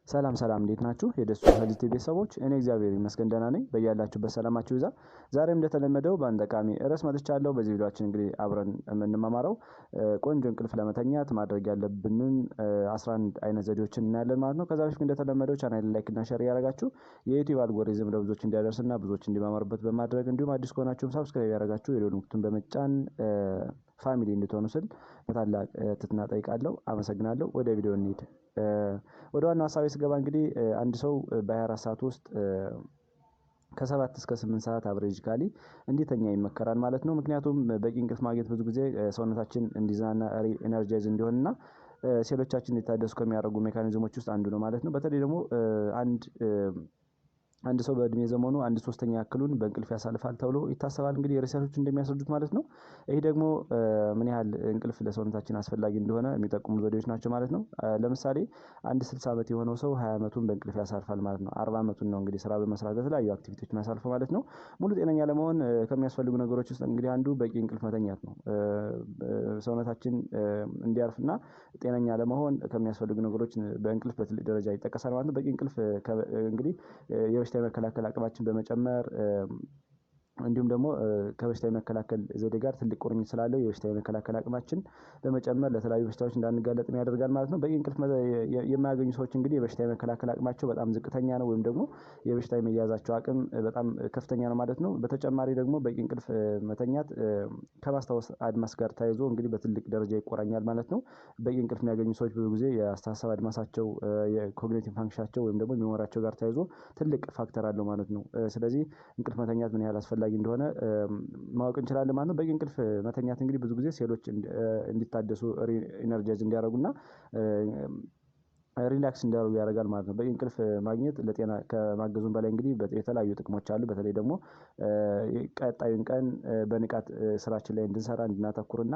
ሰላም ሰላም እንዴት ናችሁ? የደሱ ሄልዝ ቤተሰቦች እኔ እግዚአብሔር ይመስገን ደህና ነኝ። በያላችሁበት ሰላማችሁ ይዛ። ዛሬም እንደተለመደው በአንድ ጠቃሚ ርዕስ መጥቻለሁ። በዚህ ቪዲዮአችን እንግዲህ አብረን የምንማማረው ቆንጆ እንቅልፍ ለመተኛት ማድረግ ያለብንን 11 አይነት ዘዴዎችን እናያለን ማለት ነው። ከዛ በፊት እንደተለመደው ቻናል ላይክ እና ሼር ያደርጋችሁ የዩቲዩብ አልጎሪዝም ለብዙዎች እንዲያደርስና ብዙዎች እንዲማማሩበት በማድረግ እንዲሁም አዲስ ከሆናችሁም ሰብስክራይብ ያደርጋችሁ የደወል ምልክቱን በመጫን ፋሚሊ እንድትሆኑ ስል በታላቅ ትህትና ጠይቃለሁ። አመሰግናለሁ። ወደ ቪዲዮ እንሂድ። ወደ ዋናው ሀሳቤ ስገባ እንግዲህ አንድ ሰው በ24 ሰዓት ውስጥ ከ7 እስከ 8 ሰዓት አቨሬጅካሊ እንዲተኛ ይመከራል ማለት ነው። ምክንያቱም በቂ እንቅልፍ ማግኘት ብዙ ጊዜ ሰውነታችን እንዲዝናና ኤነርጃይዝ እንዲሆንና ሴሎቻችን እንዲታደሱ ከሚያደርጉ ሜካኒዝሞች ውስጥ አንዱ ነው ማለት ነው። በተለይ ደግሞ አንድ ሰው በእድሜ ዘመኑ 1/3 ያክሉን በእንቅልፍ ያሳልፋል ተብሎ ይታሰባል። እንግዲህ ሪሰርቾች እንደሚያስረዱት ማለት ነው። ይሄ ደግሞ ምን ያህል እንቅልፍ ለሰውነታችን አስፈላጊ እንደሆነ የሚጠቁሙ ዘዴዎች ናቸው ማለት ነው። ለምሳሌ አንድ 60 ዓመት የሆነው ሰው 20 ዓመቱን በእንቅልፍ ያሳልፋል ማለት ነው። 40 ዓመቱን ነው እንግዲህ ስራ በመስራት በተለያዩ አክቲቪቲዎች የሚያሳልፈው ማለት ነው። ሙሉ ጤነኛ ለመሆን ከሚያስፈልጉ ነገሮች ውስጥ እንግዲህ አንዱ በቂ እንቅልፍ መተኛት ነው። ሰውነታችን እንዲያርፍና ጤነኛ ለመሆን ከሚያስፈልጉ ነገሮች በእንቅልፍ በትልቅ ደረጃ ይጠቀሳል ማለት ነው። በቂ እንቅልፍ እንግዲህ የበሽታ የመከላከል አቅማችን በመጨመር እንዲሁም ደግሞ ከበሽታ የመከላከል ዘዴ ጋር ትልቅ ቁርኝት ስላለው የበሽታ የመከላከል አቅማችን በመጨመር ለተለያዩ በሽታዎች እንዳንጋለጥ ያደርጋል ማለት ነው። በቂ እንቅልፍ የማያገኙ ሰዎች እንግዲህ የበሽታ የመከላከል አቅማቸው በጣም ዝቅተኛ ነው ወይም ደግሞ የበሽታ የመያዛቸው አቅም በጣም ከፍተኛ ነው ማለት ነው። በተጨማሪ ደግሞ በቂ እንቅልፍ መተኛት ከማስታወስ አድማስ ጋር ተያይዞ እንግዲህ በትልቅ ደረጃ ይቆራኛል ማለት ነው። በቂ እንቅልፍ የሚያገኙ ሰዎች ብዙ ጊዜ የአስተሳሰብ አድማሳቸው የኮግኒቲቭ ፋንክሽናቸው ወይም ደግሞ ሚሞሪያቸው ጋር ተያይዞ ትልቅ ፋክተር አለው ማለት ነው። ስለዚህ እንቅልፍ መተኛት ምን ያህል አስፈላጊ እንደሆነ ማወቅ እንችላለን ማለት ነው። በቂ እንቅልፍ መተኛት እንግዲህ ብዙ ጊዜ ሴሎች እንዲታደሱ ኢነርጃይዝ እንዲያደርጉና ሪላክስ እንዲያደርጉ ያደርጋል ማለት ነው። በቂ እንቅልፍ ማግኘት ለጤና ከማገዙም በላይ እንግዲህ የተለያዩ ጥቅሞች አሉ። በተለይ ደግሞ ቀጣዩን ቀን በንቃት ስራችን ላይ እንድንሰራ እንድናተኩርና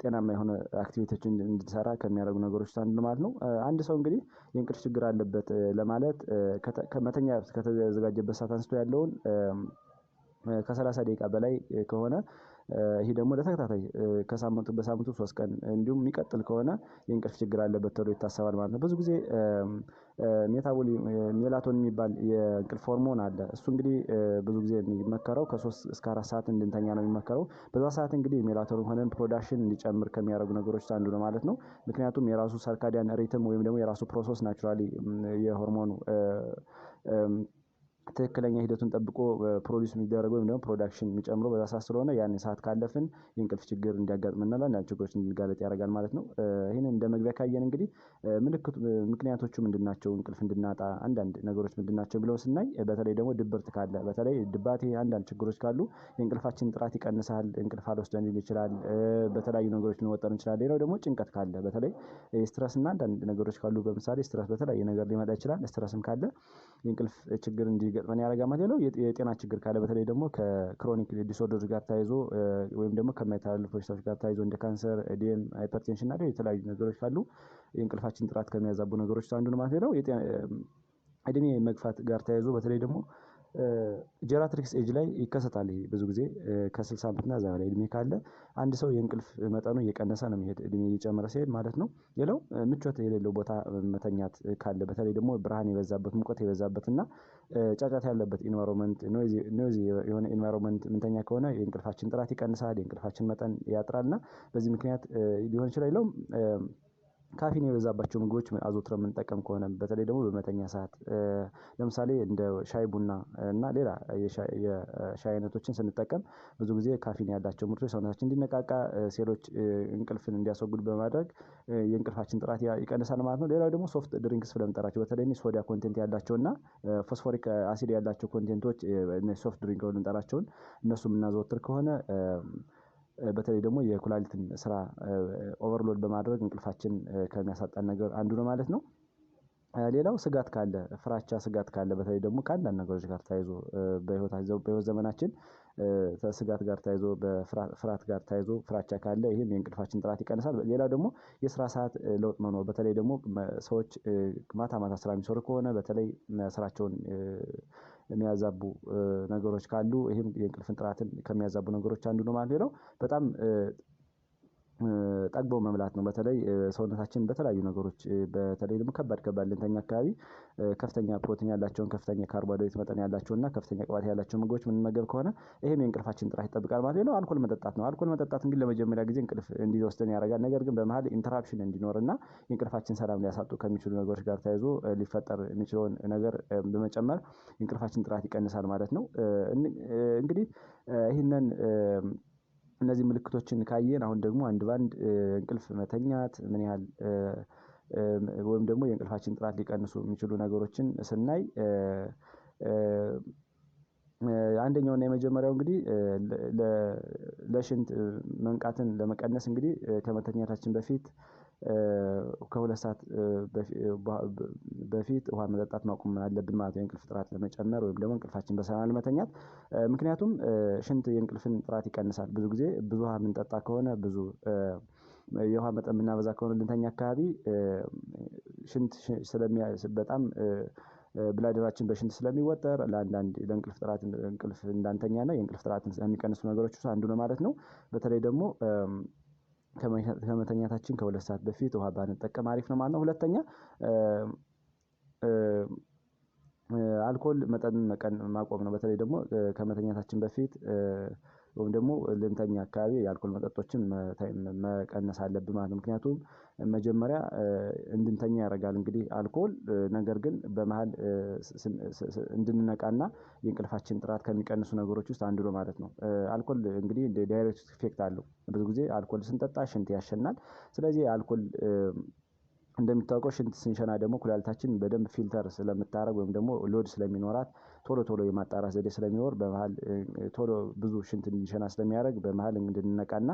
ጤናማ የሆነ አክቲቪቲዎችን እንድንሰራ ከሚያደርጉ ነገሮች አንዱ ማለት ነው። አንድ ሰው እንግዲህ የእንቅልፍ ችግር አለበት ለማለት ከመተኛ ከተዘጋጀበት ሰዓት አንስቶ ያለውን ከ30 ደቂቃ በላይ ከሆነ ይሄ ደግሞ ለተከታታይ በሳምንቱ 3 ቀን እንዲሁም የሚቀጥል ከሆነ የእንቅልፍ ችግር አለበት ተብሎ ይታሰባል ማለት ነው። ብዙ ጊዜ ሜላቶኒን የሚባል የእንቅልፍ ሆርሞን አለ። እሱ እንግዲህ ብዙ ጊዜ የሚመከረው ከ3 እስከ 4 ሰዓት እንድንተኛ ነው የሚመከረው። በዛ ሰዓት እንግዲህ ሜላቶኒን ሆርሞን ፕሮዳክሽን እንዲጨምር ከሚያደርጉ ነገሮች አንዱ ነው ማለት ነው። ምክንያቱም የራሱ ሰርካዲያን ሪትም ወይም ደግሞ የራሱ ፕሮሰስ ናቹራሊ የሆርሞኑ ትክክለኛ ሂደቱን ጠብቆ ፕሮዲዩስ የሚደረገው ወይም ደግሞ ፕሮዳክሽን የሚጨምረው በዛ ሰዓት ስለሆነ ያንን ሰዓት ካለፍን የእንቅልፍ ችግር እንዲያጋጥመንና ለአንዳንድ ችግሮች እንድንጋለጥ ያደርጋል ማለት ነው። ይህንን እንደ መግቢያ ካየን እንግዲህ ምክንያቶቹ ምንድናቸው? እንቅልፍ እንድናጣ አንዳንድ ነገሮች ምንድናቸው ብለው ስናይ በተለይ ደግሞ ድብርት ካለ በተለይ ድባቴ አንዳንድ ችግሮች ካሉ የእንቅልፋችን ጥራት ይቀንሳል። እንቅልፍ አልወስደን ሊል ይችላል። በተለያዩ ነገሮች ልንወጠር እንችላለን። ሌላው ደግሞ ጭንቀት ካለ በተለይ ስትረስ እና አንዳንድ ነገሮች ካሉ በምሳሌ ስትረስ በተለያየ ነገር ሊመጣ ይችላል። ስትረስም ካለ የእንቅልፍ ችግር እንዲገጥመን ያደርጋል ማለት ነው። የጤና ችግር ካለ በተለይ ደግሞ ከክሮኒክ ዲስኦርደር ጋር ተያይዞ ወይም ደግሞ ከማይተላለፉ በሽታዎች ጋር ተያይዞ እንደ ካንሰር፣ ኤዲኤም፣ ሃይፐርቴንሽን እና የተለያዩ ነገሮች ካሉ የእንቅልፋችን ጥራት ከሚያዛቡ ነገሮች አንዱ ነው ማለት ነው። እድሜ መግፋት ጋር ተያይዞ በተለይ ደግሞ ጄራትሪክስ ኤጅ ላይ ይከሰታል። ይሄ ብዙ ጊዜ ከ60 ዓመት እና እዛ በላይ እድሜ ካለ አንድ ሰው የእንቅልፍ መጠኑ እየቀነሰ ነው የሚሄድ እድሜ እየጨመረ ሲሄድ ማለት ነው። ሌላው ምቾት የሌለው ቦታ መተኛት ካለ በተለይ ደግሞ ብርሃን የበዛበት ሙቀት የበዛበት እና ጫጫታ ያለበት ኢንቫይሮመንት ኖይዚ የሆነ ኢንቫይሮመንት ምንተኛ ከሆነ የእንቅልፋችን ጥራት ይቀንሳል። የእንቅልፋችን መጠን ያጥራልና በዚህ ምክንያት ሊሆን ይችላል። ሌላው ካፊን የበዛባቸው ምግቦች አዘውትረን የምንጠቀም ከሆነ በተለይ ደግሞ በመተኛ ሰዓት ለምሳሌ እንደ ሻይ ቡና እና ሌላ የሻይ አይነቶችን ስንጠቀም ብዙ ጊዜ ካፊን ያላቸው ምርቶች ሰውነታችን እንዲነቃቃ ሴሎች እንቅልፍን እንዲያስወግዱ በማድረግ የእንቅልፋችን ጥራት ይቀንሳል ማለት ነው። ሌላው ደግሞ ሶፍት ድሪንክስ ብለን የምንጠራቸው በተለይ ሶዳ ኮንቴንት ያላቸው እና ፎስፎሪክ አሲድ ያላቸው ኮንቴንቶች ሶፍት ድሪንክ ብለን የምንጠራቸውን እነሱ የምናዘወትር ከሆነ በተለይ ደግሞ የኩላሊትን ስራ ኦቨርሎድ በማድረግ እንቅልፋችን ከሚያሳጣን ነገር አንዱ ነው ማለት ነው። ሌላው ስጋት ካለ ፍራቻ ስጋት ካለ በተለይ ደግሞ ከአንዳንድ ነገሮች ጋር ተያይዞ በህይወት ዘመናችን ከስጋት ጋር ተያይዞ በፍርሃት ጋር ተያይዞ ፍራቻ ካለ ይሄም የእንቅልፋችን ጥራት ይቀንሳል። ሌላው ደግሞ የስራ ሰዓት ለውጥ መኖር በተለይ ደግሞ ሰዎች ማታ ማታ ስራ የሚሰሩ ከሆነ በተለይ ስራቸውን የሚያዛቡ ነገሮች ካሉ ይሄም የእንቅልፍን ጥራትን ከሚያዛቡ ነገሮች አንዱ ነው ማለት ነው። በጣም ጠግቦ መብላት ነው። በተለይ ሰውነታችን በተለያዩ ነገሮች በተለይ ደግሞ ከባድ ልንተኛ አካባቢ ከፍተኛ ፕሮቲን ያላቸውን ከፍተኛ ካርቦሃይድሬት መጠን ያላቸውና ከፍተኛ ቅባት ያላቸው ምግቦች የምንመገብ ከሆነ ይሄም የእንቅልፋችን ጥራት ይጠብቃል ማለት ነው። አልኮል መጠጣት ነው። አልኮል መጠጣት እንግዲህ ለመጀመሪያ ጊዜ እንቅልፍ እንዲወስደን ያደርጋል። ነገር ግን በመሀል ኢንተራፕሽን እንዲኖርና የእንቅልፋችን ሰላም ሊያሳጡ ከሚችሉ ነገሮች ጋር ተያይዞ ሊፈጠር የሚችለውን ነገር በመጨመር የእንቅልፋችን ጥራት ይቀንሳል ማለት ነው። እንግዲህ ይህንን እነዚህ ምልክቶችን ካየን አሁን ደግሞ አንድ ባንድ እንቅልፍ መተኛት ምን ያህል ወይም ደግሞ የእንቅልፋችን ጥራት ሊቀንሱ የሚችሉ ነገሮችን ስናይ አንደኛው እና የመጀመሪያው እንግዲህ ለሽንት መንቃትን ለመቀነስ እንግዲህ ከመተኛታችን በፊት ከሁለት ሰዓት በፊት ውሃ መጠጣት ማቆም አለብን ማለት ነው። የእንቅልፍ ጥራት ለመጨመር ወይም ደግሞ እንቅልፋችን በሰላም ለመተኛት ምክንያቱም ሽንት የእንቅልፍን ጥራት ይቀንሳል። ብዙ ጊዜ ብዙ ውሃ የምንጠጣ ከሆነ ብዙ የውሃ መጠን የምናበዛ ከሆነ ልንተኛ አካባቢ ሽንት በጣም ብላደራችን በሽንት ስለሚወጠር ለአንዳንድ ለእንቅልፍ ጥራት እንቅልፍ እንዳንተኛና የእንቅልፍ ጥራትን የሚቀንሱ ነገሮች ውስጥ አንዱ ነው ማለት ነው። በተለይ ደግሞ ከመተኛታችን ከሁለት ሰዓት በፊት ውሃ ባንጠቀም አሪፍ ነው ማለት ነው። ሁለተኛ አልኮል መጠን ማቆም ነው። በተለይ ደግሞ ከመተኛታችን በፊት ወይም ደግሞ ልንተኛ አካባቢ የአልኮል መጠጦችን መቀነስ አለብን ማለት ነው። ምክንያቱም መጀመሪያ እንድንተኛ ያደርጋል እንግዲህ አልኮል ነገር ግን በመሃል እንድንነቃና የእንቅልፋችን ጥራት ከሚቀንሱ ነገሮች ውስጥ አንዱ ነው ማለት ነው። አልኮል እንግዲህ እንደ ዳይሬክት ኢፌክት አለው። ብዙ ጊዜ አልኮል ስንጠጣ ሽንት ያሸናል። ስለዚህ አልኮል እንደሚታወቀው ሽንት ስንሸና ደግሞ ኩላሊታችን በደንብ ፊልተር ስለምታደርግ ወይም ደግሞ ሎድ ስለሚኖራት ቶሎ የማጣራት ዘዴ ስለሚኖር በመሃል ቶሎ ብዙ ሽንት እንዲሸና ስለሚያደርግ በመሃል እንድንነቃና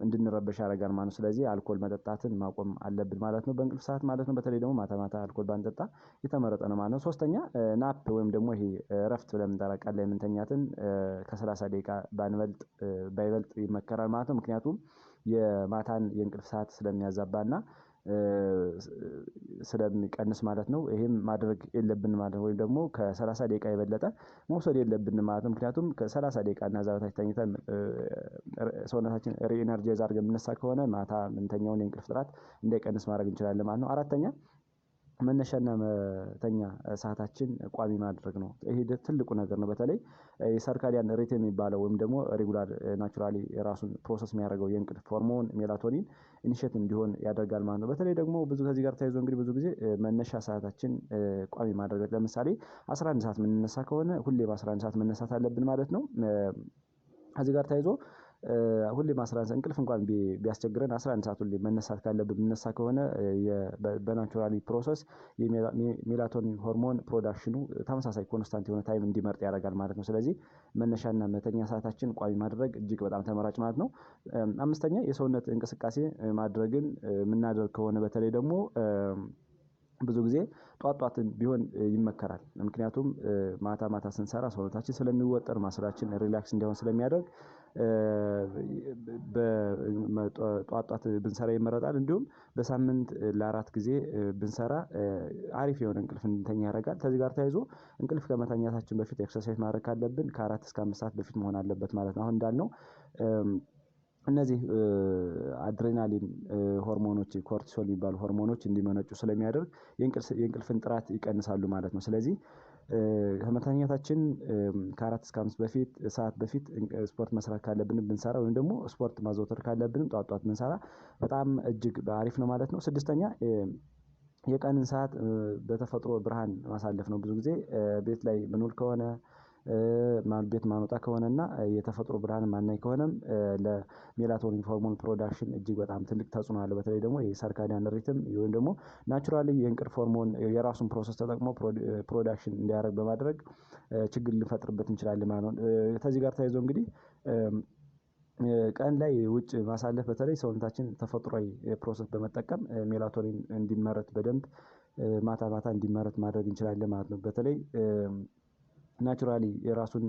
እንድንረበሽ ያደርጋል ማለት ነው። ስለዚህ አልኮል መጠጣትን ማቆም አለብን ማለት ነው። በእንቅልፍ ሰዓት ማለት ነው። በተለይ ደግሞ ማታ አልኮል ባንጠጣ የተመረጠ ነው ማለት ነው። ሶስተኛ ናፕ ወይም ደግሞ ይሄ እረፍት ብለን የምንጠራው ቀን ላይ የምንተኛትን ከ30 ደቂቃ ባይበልጥ ይመከራል ማለት ነው። ምክንያቱም የማታን የእንቅልፍ ሰዓት ስለሚያዛባና ስለሚቀንስ ማለት ነው። ይሄም ማድረግ የለብንም ማለት ነው። ወይም ደግሞ ከ30 ደቂቃ የበለጠ መውሰድ የለብንም ማለት ነው። ምክንያቱም ከ30 ደቂቃ እና እዛ በታች ተኝተን ሰውነታችን ሪኢነርጃይዝ አድርገን የምንነሳ ከሆነ ማታ የምንተኛውን የእንቅልፍ ጥራት እንዳይቀንስ ማድረግ እንችላለን ማለት ነው። አራተኛ መነሻና መተኛ ሰዓታችን ቋሚ ማድረግ ነው። ይሄ ትልቁ ነገር ነው። በተለይ የሰርካዲያን ሪትም የሚባለው ወይም ደግሞ ሬጉላር ናቹራሊ ራሱን ፕሮሰስ የሚያደርገው የእንቅልፍ ሆርሞን ሜላቶኒን ኢኒሼት እንዲሆን ያደርጋል ማለት ነው። በተለይ ደግሞ ከዚህ ጋር ተያይዞ እንግዲህ ብዙ ጊዜ መነሻ ሰዓታችን ቋሚ ማድረግ ለምሳሌ 11 ሰዓት የምንነሳ ከሆነ ሁሌም 11 ሰዓት መነሳት አለብን ማለት ነው። ከዚህ ጋር ተያይዞ ሁሌም 11 ሰዓት እንቅልፍ እንኳን ቢያስቸግረን 11 ሰዓት ሁሌም መነሳት ካለብን የምንነሳ ከሆነ በናቹራሊ ፕሮሰስ የሜላቶኒን ሆርሞን ፕሮዳክሽኑ ተመሳሳይ ኮንስታንት የሆነ ታይም እንዲመርጥ ያደርጋል ማለት ነው። ስለዚህ መነሻና መተኛ ሰዓታችን ቋሚ ማድረግ እጅግ በጣም ተመራጭ ማለት ነው። አምስተኛ የሰውነት እንቅስቃሴ ማድረግን የምናደርግ ከሆነ በተለይ ደግሞ ብዙ ጊዜ ጧት ቢሆን ይመከራል። ምክንያቱም ማታ ስንሰራ ሰውነታችን ስለሚወጠር ማስላችን ሪላክስ እንዲሆን ስለሚያደርግ ጧት ብንሰራ ይመረጣል። እንዲሁም በሳምንት ለ4 ጊዜ ብንሰራ አሪፍ የሆነ እንቅልፍ እንድንተኛ ያደርጋል። ከዚህ ጋር ተያይዞ እንቅልፍ ከመተኛታችን በፊት ኤክሰርሳይዝ ማድረግ ካለብን ከ4 እስከ 5 ሰዓት በፊት መሆን አለበት ማለት ነው። አሁን እንዳልነው እነዚህ አድሬናሊን ሆርሞኖች ኮርቲሶል የሚባሉ ሆርሞኖች እንዲመነጩ ስለሚያደርግ የእንቅልፍን ጥራት ይቀንሳሉ ማለት ነው። ስለዚህ ከመተኛታችን ከ4 እስከ 5 ሰዓት በፊት ስፖርት መስራት ካለብን ብንሰራ ወይም ደግሞ ስፖርት ማዘውተር ካለብንም ጧት ብንሰራ በጣም እጅግ አሪፍ ነው ማለት ነው። ስድስተኛ የቀንን ሰዓት በተፈጥሮ ብርሃን ማሳለፍ ነው። ብዙ ጊዜ ቤት ላይ ምንውል ከሆነ ቤት ማንወጣ ከሆነ እና የተፈጥሮ ብርሃን ማናይ ከሆነም ለሜላቶኒን ሆርሞን ፕሮዳክሽን እጅግ በጣም ትልቅ ተጽዕኖ አለው። በተለይ ደግሞ የሰርካዲያን ሪትም ወይም ደግሞ ናቹራሊ የእንቅልፍ ሆርሞን የራሱን ፕሮሰስ ተጠቅሞ ፕሮዳክሽን እንዲያደርግ በማድረግ ችግር ልንፈጥርበት እንችላለን ማለት ነው። ከዚህ ጋር ተያይዞ እንግዲህ ቀን ላይ ውጭ ማሳለፍ በተለይ ሰውነታችን ተፈጥሯዊ ፕሮሰስ በመጠቀም ሜላቶኒን እንዲመረት በደንብ ማታ እንዲመረት ማድረግ እንችላለን ማለት ነው። በተለይ ናቹራሊ የራሱን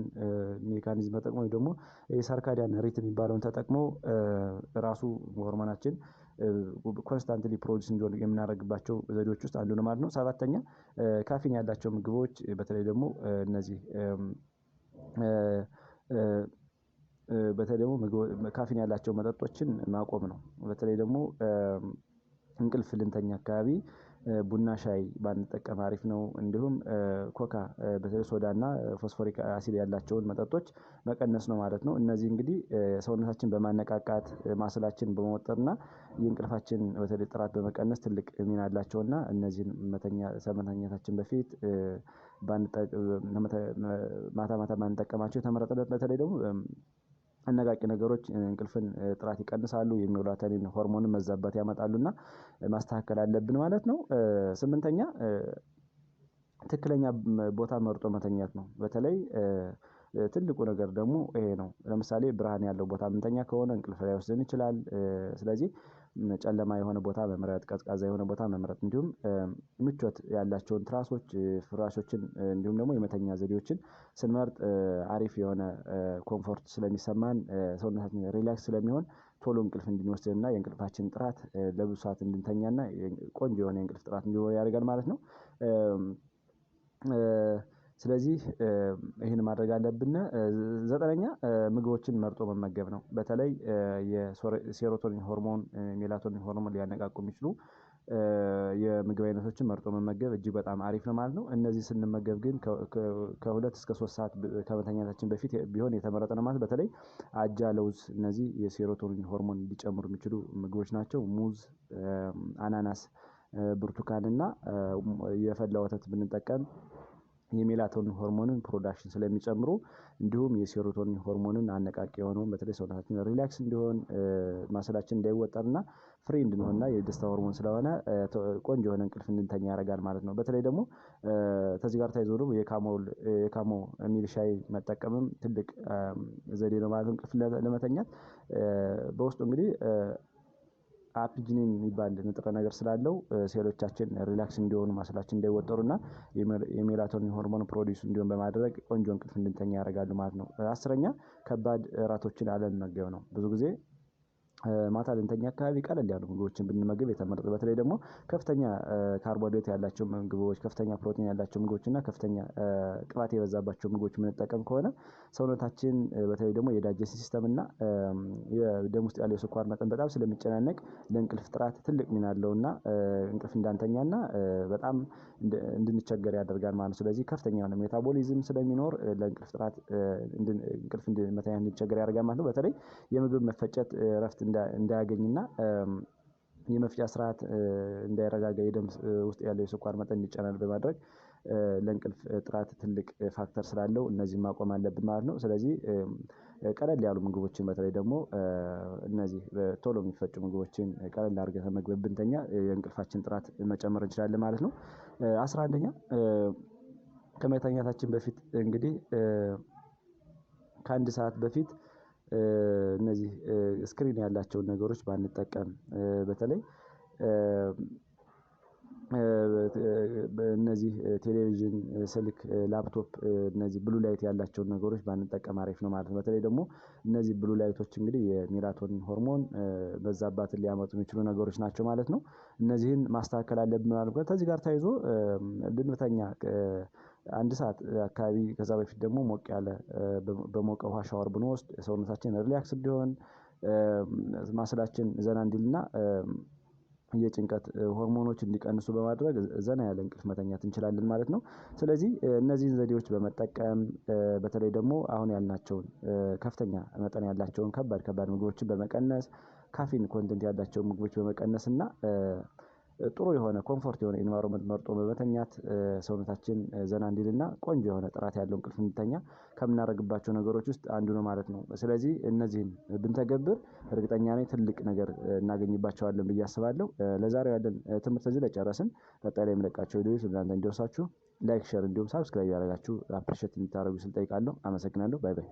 ሜካኒዝም ተጠቅሞ ወይ ደግሞ የሰርካዲያን ሪትም የሚባለውን ተጠቅሞ ራሱ ሆርሞናችን ኮንስታንትሊ ፕሮዲዩስ እንዲሆን የምናደርግባቸው ዘዴዎች ውስጥ አንዱ ነው ማለት ነው። ሰባተኛ ካፊን ያላቸው ምግቦች በተለይ ደግሞ እነዚህ በተለይ ደግሞ ካፊን ያላቸው መጠጦችን ማቆም ነው። በተለይ ደግሞ እንቅልፍ ልንተኛ አካባቢ ቡና ሻይ ባንጠቀም አሪፍ ነው። እንዲሁም ኮካ በተለይ ሶዳ እና ፎስፎሪክ አሲድ ያላቸውን መጠጦች መቀነስ ነው ማለት ነው። እነዚህ እንግዲህ ሰውነታችን በማነቃቃት ማስላችን በመወጠር እና የእንቅልፋችን በተለይ ጥራት በመቀነስ ትልቅ ሚና አላቸው እና እነዚህን ከመተኛታችን በፊት ማታ ማታ ባንጠቀማቸው የተመረጠ ነው። በተለይ ደግሞ አነቃቂ ነገሮች እንቅልፍን ጥራት ይቀንሳሉ፣ የሜላቶኒን ሆርሞንን መዛባት ያመጣሉና ማስተካከል አለብን ማለት ነው። ስምንተኛ ትክክለኛ ቦታ መርጦ መተኛት ነው። በተለይ ትልቁ ነገር ደግሞ ይሄ ነው። ለምሳሌ ብርሃን ያለው ቦታ የምንተኛ ከሆነ እንቅልፍ ላይወስደን ይችላል። ስለዚህ ጨለማ የሆነ ቦታ መምረጥ፣ ቀዝቃዛ የሆነ ቦታ መምረጥ እንዲሁም ምቾት ያላቸውን ትራሶች፣ ፍራሾችን እንዲሁም ደግሞ የመተኛ ዘዴዎችን ስንመርጥ አሪፍ የሆነ ኮምፎርት ስለሚሰማን ሰውነታችን ሪላክስ ስለሚሆን ቶሎ እንቅልፍ እንድንወስድና የእንቅልፋችን ጥራት ለብዙ ሰዓት እንድንተኛና ቆንጆ የሆነ የእንቅልፍ ጥራት እንዲኖር ያደርጋል ማለት ነው። ስለዚህ ይሄን ማድረግ አለብን። ዘጠነኛ ምግቦችን መርጦ መመገብ ነው። በተለይ የሴሮቶኒን ሆርሞን፣ ሜላቶኒን ሆርሞን ሊያነቃቁ የሚችሉ የምግብ አይነቶችን መርጦ መመገብ እጅግ በጣም አሪፍ ነው ማለት ነው። እነዚህ ስንመገብ ግን ከሁለት እስከ 3 ሰዓት ከመተኛታችን በፊት ቢሆን የተመረጠ ነው ማለት። በተለይ አጃ፣ ለውዝ እነዚህ የሴሮቶኒን ሆርሞን ሊጨምሩ የሚችሉ ምግቦች ናቸው። ሙዝ፣ አናናስ፣ ብርቱካን እና የፈላ ወተት ብንጠቀም የሜላቶኒን ሆርሞንን ፕሮዳክሽን ስለሚጨምሩ እንዲሁም የሴሮቶኒን ሆርሞንን አነቃቂ የሆነውን በተለይ ሰውነታችን ሪላክስ እንዲሆን ማሰላችን እንዳይወጠርና ፍሪ እንድንሆንና የደስታ ሆርሞን ስለሆነ ቆንጆ የሆነ እንቅልፍ እንድንተኛ ያደርጋል ማለት ነው። በተለይ ደግሞ ከዚህ ጋር ተያይዞ ደግሞ የካሞ ሚል ሻይ መጠቀምም ትልቅ ዘዴ ነው ማለት ነው እንቅልፍ ለመተኛት። በውስጡ እንግዲህ አፒጂኒን የሚባል ንጥረ ነገር ስላለው ሴሎቻችን ሪላክስ እንዲሆኑ ማስላችን እንዳይወጠሩና የሜላቶኒን ሆርሞን ፕሮዲዩስ እንዲሆን በማድረግ ቆንጆ እንቅልፍ እንድንተኛ ያደርጋሉ ማለት ነው። አስረኛ ከባድ እራቶችን አለመመገብ ነው። ብዙ ጊዜ ማታ ልንተኛ አካባቢ ቀለል ያሉ ምግቦችን ብንመገብ የተመረጠ። በተለይ ደግሞ ከፍተኛ ካርቦሃይድሬት ያላቸው ምግቦች፣ ከፍተኛ ፕሮቲን ያላቸው ምግቦች እና ከፍተኛ ቅባት የበዛባቸው ምግቦች የምንጠቀም ከሆነ ሰውነታችን በተለይ ደግሞ የዳይጀስቲቭ ሲስተም እና የደም ውስጥ ያለው የስኳር መጠን በጣም ስለሚጨናነቅ ለእንቅልፍ ጥራት ትልቅ ሚና አለውና እንቅልፍ እንዳንተኛና በጣም እንድንቸገር ያደርጋል ማለት ነው። ስለዚህ ከፍተኛ የሆነ ሜታቦሊዝም ስለሚኖር ለእንቅልፍ ጥራት እንቅልፍ መተኛት እንድንቸገር ያደርጋል ማለት ነው። በተለይ የምግብ መፈጨት እረፍት እንዳያገኝና የመፍጫ ስርዓት እንዳይረጋጋ የደም ውስጥ ያለው የስኳር መጠን እንዲጨመር በማድረግ ለእንቅልፍ ጥራት ትልቅ ፋክተር ስላለው እነዚህን ማቆም አለብን ማለት ነው። ስለዚህ ቀለል ያሉ ምግቦችን በተለይ ደግሞ እነዚህ ቶሎ የሚፈጩ ምግቦችን ቀለል አድርገን ተመግበን ብንተኛ የእንቅልፋችን ጥራት መጨመር እንችላለን ማለት ነው። 11ኛ ከመተኛታችን በፊት እንግዲህ ከአንድ ሰዓት በፊት እነዚህ ስክሪን ያላቸውን ነገሮች ባንጠቀም በተለይ እነዚህ ቴሌቪዥን፣ ስልክ፣ ላፕቶፕ እነዚህ ብሉ ላይት ያላቸውን ነገሮች ባንጠቀም አሪፍ ነው ማለት ነው። በተለይ ደግሞ እነዚህ ብሉ ላይቶች እንግዲህ የሜላቶኒን ሆርሞን መዛባትን ሊያመጡ የሚችሉ ነገሮች ናቸው ማለት ነው። እነዚህን ማስተካከል አለብን ማለት ነው። ከዚህ ጋር ተያይዞ ልንተኛ አንድ ሰዓት አካባቢ ከዛ በፊት ደግሞ ሞቅ ያለ በሞቀ ውሃ ሻወር ብንወስድ ሰውነታችን ሪላክስ እንዲሆን ማስላችን ዘና እንዲልና የጭንቀት ሆርሞኖች እንዲቀንሱ በማድረግ ዘና ያለ እንቅልፍ መተኛት እንችላለን ማለት ነው። ስለዚህ እነዚህን ዘዴዎች በመጠቀም በተለይ ደግሞ አሁን ያልናቸውን ከፍተኛ መጠን ያላቸውን ከባድ ምግቦችን በመቀነስ ካፊን ኮንተንት ያላቸውን ምግቦች በመቀነስ እና ጥሩ የሆነ ኮምፎርት የሆነ ኢንቫይሮመንት መርጦ በመተኛት ሰውነታችን ዘና እንዲልና ቆንጆ የሆነ ጥራት ያለው እንቅልፍ እንዲተኛ ከምናደርግባቸው ነገሮች ውስጥ አንዱ ነው ማለት ነው። ስለዚህ እነዚህን ብንተገብር እርግጠኛ ነኝ ትልቅ ነገር እናገኝባቸዋለን ብዬ አስባለሁ። ለዛሬው ያለን ትምህርት እዚህ ላይ ጨረስን። ቀጣይ ላይ የምለቃቸው ቪዲዮዎች እናንተ እንዲደርሳችሁ ላይክ፣ ሼር እንዲሁም ሳብስክራይብ ያደረጋችሁ አፕሪሼት እንድታደርጉ ስል ጠይቃለሁ። አመሰግናለሁ። ባይ ባይ።